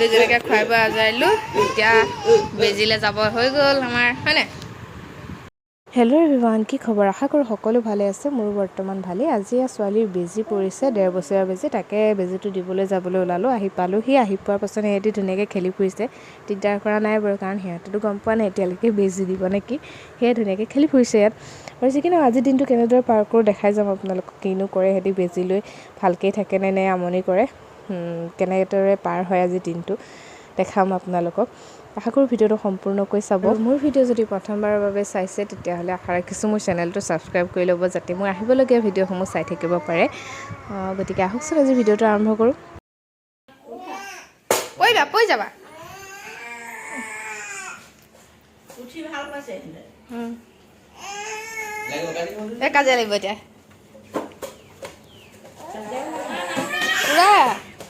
দুজনকে খুৱাই বোৱাই আজৰিলোঁ এতিয়া বেজিলৈ যাব হৈ গ'ল আমাৰ হয়নে। হেল্ল' এভৰিৱান, কি খবৰ? আশা কৰোঁ সকলো ভালে আছে। মোৰো বৰ্তমান ভালেই। আজি ছোৱালীৰ বেজি পৰিছে, 1.5 বছৰীয়া বেজি। তাকে বেজিটো দিবলৈ যাবলৈ ওলালোঁ। আহি পালোঁহি। আহি পোৱাৰ পাছত সিহঁতি ধুনীয়াকৈ খেলি ফুৰিছে। দিগদাৰ কৰা নাই বাৰু, কাৰণ সিহঁতেতো গম পোৱা নাই এতিয়ালৈকে বেজি দিব নে কি। সেয়ে ধুনীয়াকৈ খেলি ফুৰিছে ইয়াত। আৰু যি কি নহওক আজিৰ দিনটো কেনেদৰে পাৰ কৰোঁ দেখাই যাম আপোনালোকক। কিনো কৰে সিহঁতি বেজি লৈ, ভালকেই থাকেনে নে আমনি কৰে, কেনেদৰে পাৰ হয় আজিৰ দিনটো দেখাম আপোনালোকক। আশা কৰোঁ ভিডিঅ'টো সম্পূৰ্ণকৈ চাব। মোৰ ভিডিঅ' যদি প্ৰথমবাৰৰ বাবে চাইছে তেতিয়াহ'লে আশা ৰাখিছোঁ মোৰ চেনেলটো ছাবস্ক্ৰাইব কৰি ল'ব, যাতে মোৰ আহিবলগীয়া ভিডিঅ'সমূহ চাই থাকিব পাৰে। গতিকে আহকচোন আজি ভিডিঅ'টো আৰম্ভ কৰোঁ। পৰি যাবা কাজিয়া লাগিব এতিয়া।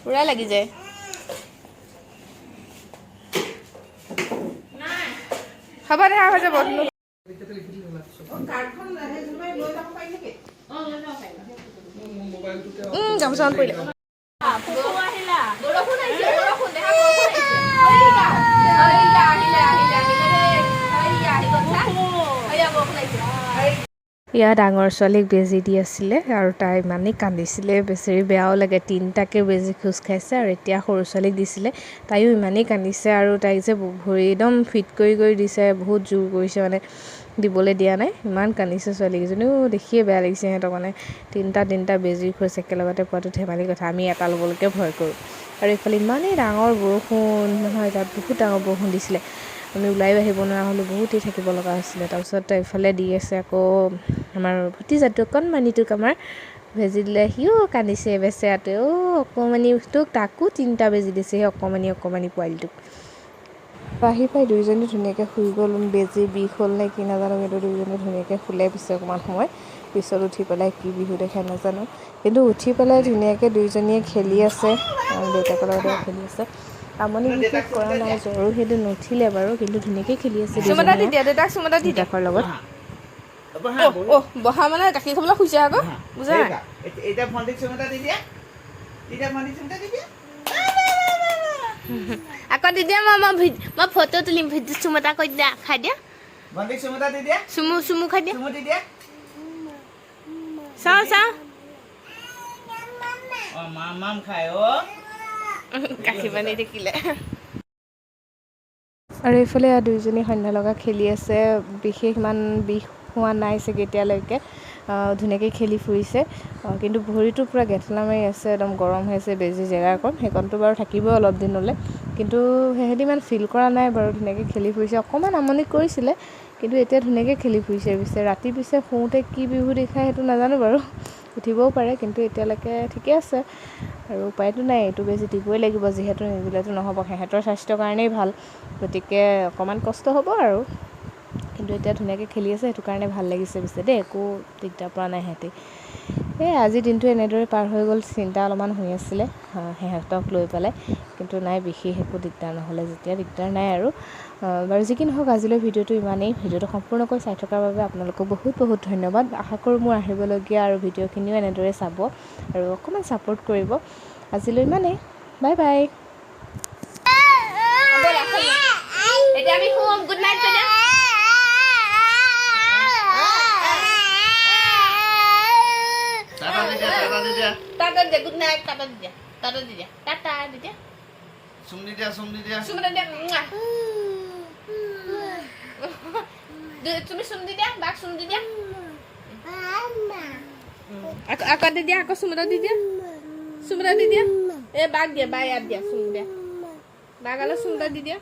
পুৰা লাগি যায়। হ'ব দে, হৈ যাব। গামোচাখন পৰিলে। ইয়াত ডাঙৰ ছোৱালীক বেজি দি আছিলে আৰু তাই ইমানেই কান্দিছিলে, বেচেৰি বেয়াও লাগে। 3টাকে বেজি খোজ খাইছে আৰু এতিয়া সৰু ছোৱালীক দিছিলে। তাইও ইমানেই কান্দিছে আৰু তাইক যে ভৰি একদম ফিট কৰি দিছে, বহুত জোৰ কৰিছে মানে, দিবলৈ দিয়া নাই। ইমান কান্দিছে ছোৱালীকেইজনীও, দেখিয়ে বেয়া লাগিছে সিহঁতক মানে। 3টা বেজিৰ খোজ একেলগতে পোৱাটো ধেমালি কথা। আমি এটা ল'বলৈকে ভয় কৰোঁ। আৰু এইফালে ইমানেই ডাঙৰ বৰষুণ নহয়, তাত বহুত ডাঙৰ বৰষুণ দিছিলে। আমি ওলাইও আহিব নোৱাৰা হ'লোঁ, বহুতেই থাকিব লগা হৈছিলে। তাৰপিছত এইফালে দি আছে আকৌ আমাৰ ভতিজাটো, অকণমানিটোক আমাৰ বেজি দিলে। সিও কান্দিছে বেচেৰাটোৱে। অকণমানিটোক, তাকো 3টা বেজি দিছে সেই অকণমানি পোৱালিটোক। আহি পাই দুয়োজনী ধুনীয়াকৈ শুই গ'ল। বেজি বিষ হ'ল নে কি নাজানো, কিন্তু দুয়োজনী ধুনীয়াকৈ শুলে পিছে অকণমান সময়। পিছত উঠি পেলাই কি বিহু দেখাই নাজানো, কিন্তু উঠি পেলাই ধুনীয়াকৈ দুয়োজনীয়ে খেলি আছে আৰু দেউতাকৰ লগতে খেলি আছে। আমনি বিশেষ কৰা নাই, জ্বৰো সেইটো নুঠিলে বাৰু, কিন্তু ধুনীয়াকৈ খেলি আছে দেউতাকৰ লগত। বহা মানে গাখীৰ খাবলৈ খুজিছে আকৌ, বুজা নাই। আকৌ দি দিয়া, মই ফটো তুলিম। চুম এটা কৰি দিয়া, খাই দিয়া। চুমু খাই দিয়া। চাওঁ গাখীৰ পানী দেখিলে। আৰু এইফালে দুয়োজনী সন্ধ্যা লগা খেলি আছে। বিশেষ ইমান বিষ হোৱা নাই চাগে এতিয়ালৈকে, ধুনীয়াকৈ খেলি ফুৰিছে। কিন্তু ভৰিটো পূৰা গেঠেলা মাৰি আছে, একদম গৰম হৈ আছে। বেজি জেগাকণ সেইকণটো বাৰু থাকিবই অলপ দিনলৈ, কিন্তু সিহঁতি ইমান ফিল কৰা নাই বাৰু। ধুনীয়াকৈ খেলি ফুৰিছে। অকণমান আমনি কৰিছিলে, কিন্তু এতিয়া ধুনীয়াকৈ খেলি ফুৰিছে। ৰাতি পিছে শুওঁতে কি বিহু দেখায় সেইটো নাজানো বাৰু, উঠিবও পাৰে, কিন্তু এতিয়ালৈকে ঠিকে আছে। আৰু উপায়তো নাই, এইটো বেজি দিবই লাগিব, যিহেতু নিদিলেতো নহ'ব। সিহঁতৰ স্বাস্থ্যৰ কাৰণেই ভাল, গতিকে অকণমান কষ্ট হ'ব আৰু। কিন্তু এতিয়া ধুনীয়াকৈ খেলি আছে, সেইটো কাৰণে ভাল লাগিছে পিছে দেই। একো দিগদাৰ পৰা নাই সিহঁতি। আজিৰ দিনটো এনেদৰে পাৰ হৈ গ'ল। চিন্তা অলপমান হৈ আছিলে সিহঁতক লৈ পেলাই, কিন্তু নাই, বিশেষ একো দিগদাৰ নহ'লে যেতিয়া, দিগদাৰ নাই আৰু। বাৰু যি কি নহওক, আজিলৈ ভিডিঅ'টো ইমানেই। ভিডিঅ'টো সম্পূৰ্ণকৈ চাই থকাৰ বাবে আপোনালোকক বহুত ধন্যবাদ। আশা কৰোঁ মোৰ আহিবলগীয়া আৰু ভিডিঅ'খিনিও এনেদৰে চাব আৰু অকণমান ছাপোৰ্ট কৰিব। আজিলৈ ইমানেই, বাই বাই। এতিয়া আমি শুম, গুড নাইট কৈ দিয়া। টাটা দি দিয়া, গুড নাইট। টাটা দি দিয়া, টাটা দি দিয়া, টাটা দি দিয়া। চুম দি দিয়া। তুমি চুম দি দিয়া, বাক চুম দি দিয়া। আকৌ দি দিয়া, আকৌ চুম এটা দি দিয়া। বাক দিয়া, বাই ইয়াত দিয়া, চুম দিয়া। বাক অলপ চুম এটা দি দিয়া।